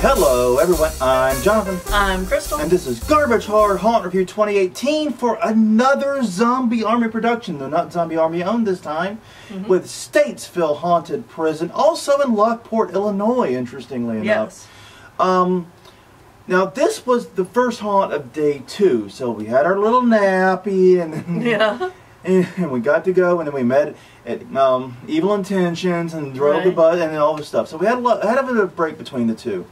Hello everyone, I'm Jonathan. I'm Crystal. And this is Garbage Horror Haunt Review 2018 for another Zombie Army production, though not Zombie Army owned this time, with Statesville Haunted Prison, also in Lockport, Illinois, interestingly enough. Yes. Now this was the first haunt of day 2, so we had our little nappy and then and we got to go, and then we met at Evil Intentions and drove the bus and all this stuff. So we had a bit of a break between the two.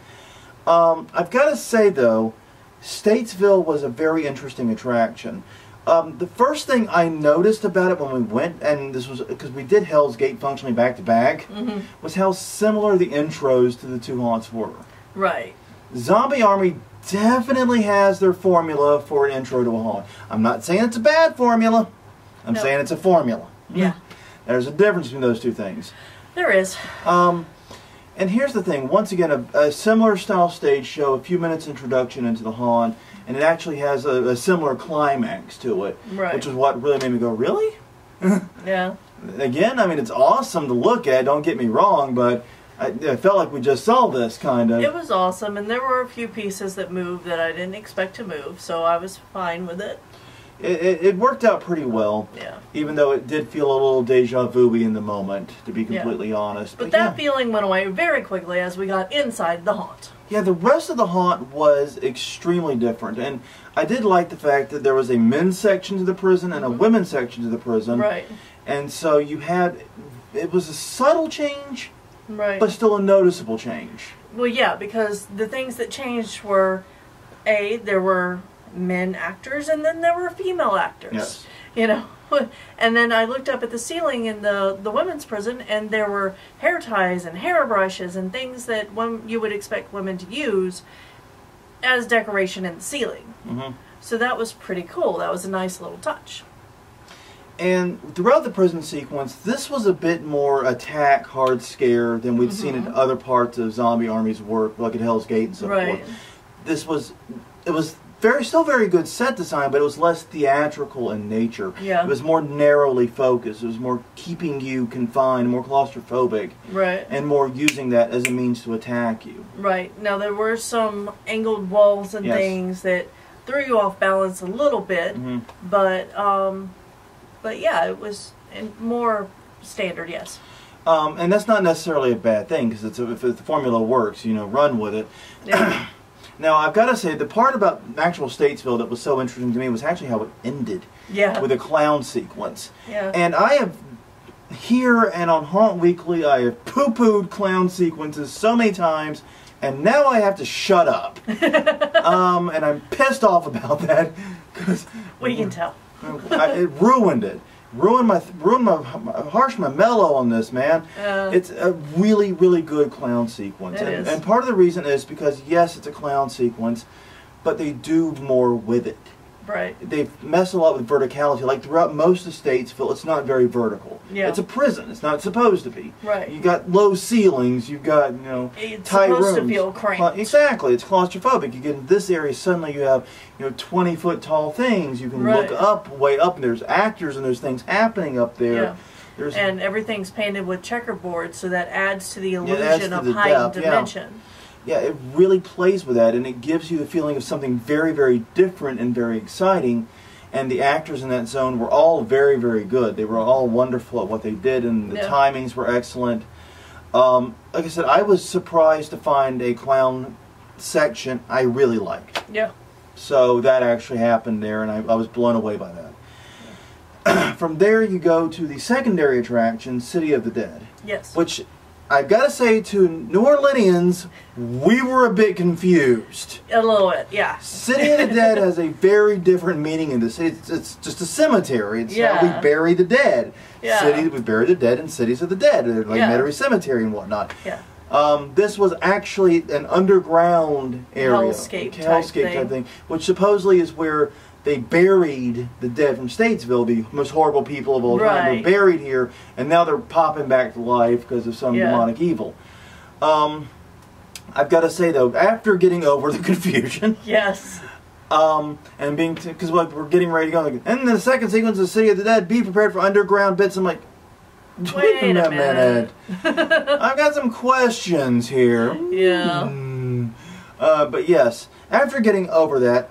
I've got to say though, Statesville was a very interesting attraction. The first thing I noticed about it when we went, and this was because we did Hell's Gate functionally back to back, was how similar the intros to the two haunts were. Right. Zombie Army definitely has their formula for an intro to a haunt. I'm not saying it's a bad formula. I'm saying it's a formula. Yeah. There's a difference between those two things. There is. And here's the thing. Once again, a similar style stage show, a few minutes introduction into the haunt, and it actually has a similar climax to it. Right. Which is what really made me go, really? Yeah. Again, I mean, it's awesome to look at, don't get me wrong, but I felt like we just saw this, kind of. It was awesome, and there were a few pieces that moved that I didn't expect to move, so I was fine with it. It worked out pretty well, even though it did feel a little deja vu-y in the moment, to be completely honest. But that feeling went away very quickly as we got inside the haunt. Yeah, the rest of the haunt was extremely different, and I did like the fact that there was a men's section to the prison and a women's section to the prison. Right. And so you had, it was a subtle change, but still a noticeable change. Well, yeah, because the things that changed were, there were men actors, and then there were female actors. Yes. You know, and then I looked up at the ceiling in the women's prison, and there were hair ties and hairbrushes and things that you would expect women to use as decoration in the ceiling. So that was pretty cool. That was a nice little touch. And throughout the prison sequence, this was a bit more attack, hard scare than we'd seen in other parts of Zombie Army's work, like at Hell's Gate and so forth. This was, still very good set design, but it was less theatrical in nature. Yeah. It was more narrowly focused. It was more keeping you confined, more claustrophobic. Right. And more using that as a means to attack you. Right. Now there were some angled walls and things that threw you off balance a little bit, but yeah, it was more standard, yes. And that's not necessarily a bad thing, because if the formula works, you know, run with it. Yeah. Now, I've got to say, the part about actual Statesville that was so interesting to me was actually how it ended. Yeah. With a clown sequence. Yeah. And I have, here and on Haunt Weekly, I have poo-pooed clown sequences so many times, and now I have to shut up. And I'm pissed off about that, because... We can tell. It ruined it. Ruined my harsh my mellow on this, man. It's a really, really good clown sequence. And part of the reason is because, yes, it's a clown sequence, but they do more with it. Right. They mess a lot with verticality. Like throughout most of Statesville, it's not very vertical. Yeah. It's a prison. It's not supposed to be. Right. You got low ceilings. You've got, you know, tight rooms. It's supposed to feel cramped. Exactly. It's claustrophobic. You get in this area, suddenly you have, you know, 20-foot tall things. You can look up, way up, and there's actors and there's things happening up there. Yeah. And everything's painted with checkerboard, so that adds to the illusion of height and dimension. Yeah, it really plays with that, and it gives you the feeling of something very, very different and very exciting. And the actors in that zone were all very, very good. They were all wonderful at what they did, and the timings were excellent. Like I said, I was surprised to find a clown section I really liked. Yeah. So that actually happened there, and I was blown away by that. From there, you go to the secondary attraction, City of the Dead. Yes. Which, I've got to say, to New Orleanians, we were a bit confused. A little bit, yeah. City of the Dead has a very different meaning in this. It's just a cemetery. It's how we bury the dead. Yeah. We bury the dead in cities of the dead, like Metairie Cemetery and whatnot. Yeah. This was actually an underground area. Hellscape type thing. Which supposedly is where they buried the dead from Statesville, the most horrible people of all time. They're buried here, and now they're popping back to life because of some demonic evil. I've got to say, though, after getting over the confusion... Yes. And being... Because we're getting ready to go. And then the second sequence of City of the Dead, be prepared for underground bits. I'm like... Wait a minute. I've got some questions here. Yeah. But yes, after getting over that,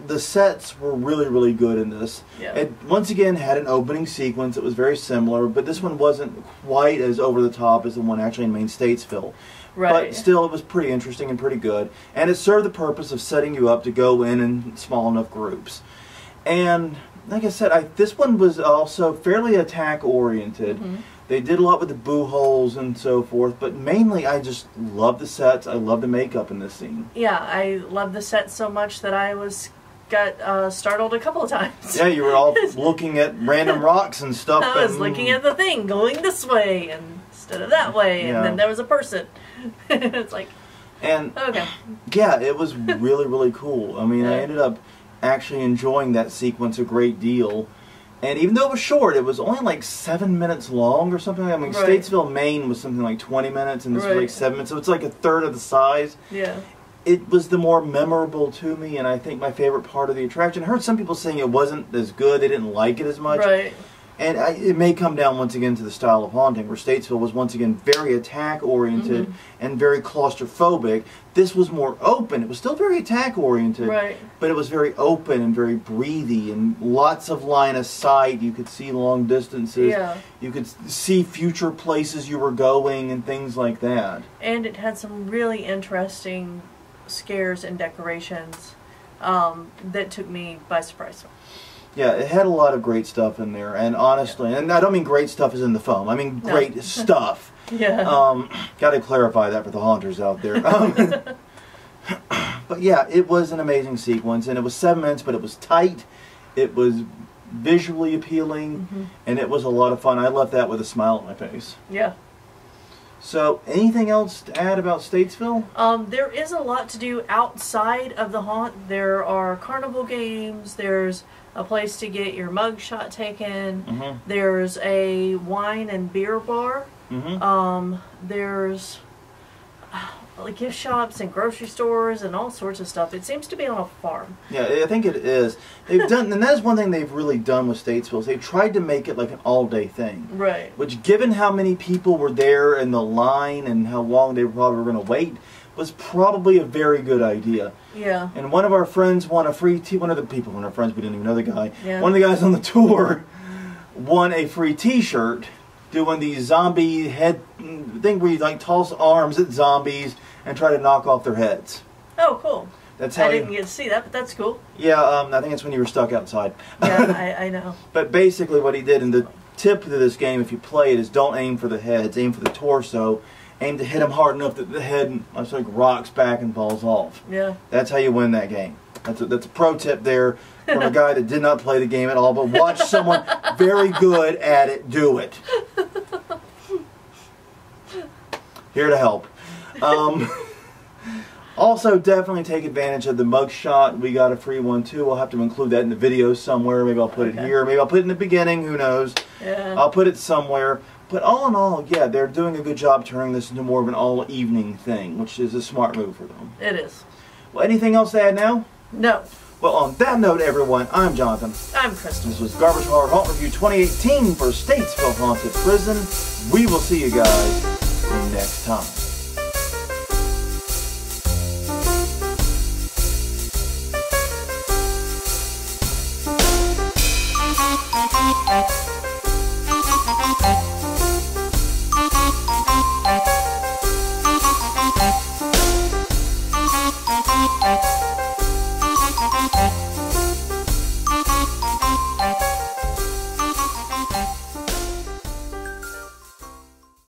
the sets were really, really good in this. Yeah. It once again had an opening sequence. It was very similar, but this one wasn't quite as over the top as the one actually in main Statesville. Right. But still, it was pretty interesting and pretty good. And it served the purpose of setting you up to go in small enough groups. And like I said, this one was also fairly attack-oriented. Mm-hmm. They did a lot with the boo holes and so forth, but mainly I just love the sets. I love the makeup in this scene. Yeah, I love the set so much that I got startled a couple of times. Yeah, you were all looking at random rocks and stuff. I was looking at the thing going this way instead of that way, and then there was a person. It's like, okay. Yeah, it was really, really cool. I mean, I ended up actually enjoying that sequence a great deal. And even though it was short, it was only like 7 minutes long or something. I mean, Statesville, Maine was something like 20 minutes, and this was like 7 minutes. So it's like a third of the size. Yeah. It was the more memorable to me, and I think my favorite part of the attraction. I heard some people saying it wasn't as good. They didn't like it as much. Right. And it may come down once again to the style of haunting, where Statesville was once again very attack-oriented and very claustrophobic. This was more open. It was still very attack-oriented, but it was very open and very breathy and lots of line of sight. You could see long distances. Yeah. You could see future places you were going and things like that. And it had some really interesting scares and decorations that took me by surprise. Yeah, it had a lot of great stuff in there, and honestly, and I don't mean great stuff as in the foam, I mean great stuff. Yeah. Got to clarify that for the haunters out there. But yeah, it was an amazing sequence, and it was 7 minutes, but it was tight, it was visually appealing, and it was a lot of fun. I left that with a smile on my face. Yeah. So, anything else to add about Statesville? There is a lot to do outside of the haunt. There are carnival games, there's a place to get your mug shot taken, there's a wine and beer bar, there's like gift shops and grocery stores and all sorts of stuff. It seems to be on a farm. Yeah, I think it is. They've done, and that is one thing they've really done with Statesville. They've tried to make it like an all-day thing. Right. Which, given how many people were there in the line and how long they probably were going to wait, was probably a very good idea. Yeah. And one of our friends won a free one of the people, one of our friends, we didn't even know the guy, one of the guys on the tour won a free t-shirt doing the zombie head thing where you like toss arms at zombies and try to knock off their heads. Oh, cool. That's how I didn't get to see that, but that's cool. Yeah, I think it's when you were stuck outside. Yeah, I know. But basically what he did, and the tip to this game if you play it is don't aim for the heads, aim for the torso. Aim to hit him hard enough that the head like rocks back and falls off. Yeah. That's how you win that game. That's a pro tip there from a guy that did not play the game at all, but watch someone very good at it do it. Here to help. Also, definitely take advantage of the mug shot. We got a free one too. I'll have to include that in the video somewhere. Maybe I'll put it here. Maybe I'll put it in the beginning. Who knows? Yeah. I'll put it somewhere. But all in all, yeah, they're doing a good job turning this into more of an all-evening thing, which is a smart move for them. It is. Well, anything else to add now? No. Well, on that note, everyone, I'm Jonathan. I'm Kristen. This was Garbage Horror Haunt Review 2018 for Statesville Haunted Prison. We will see you guys next time.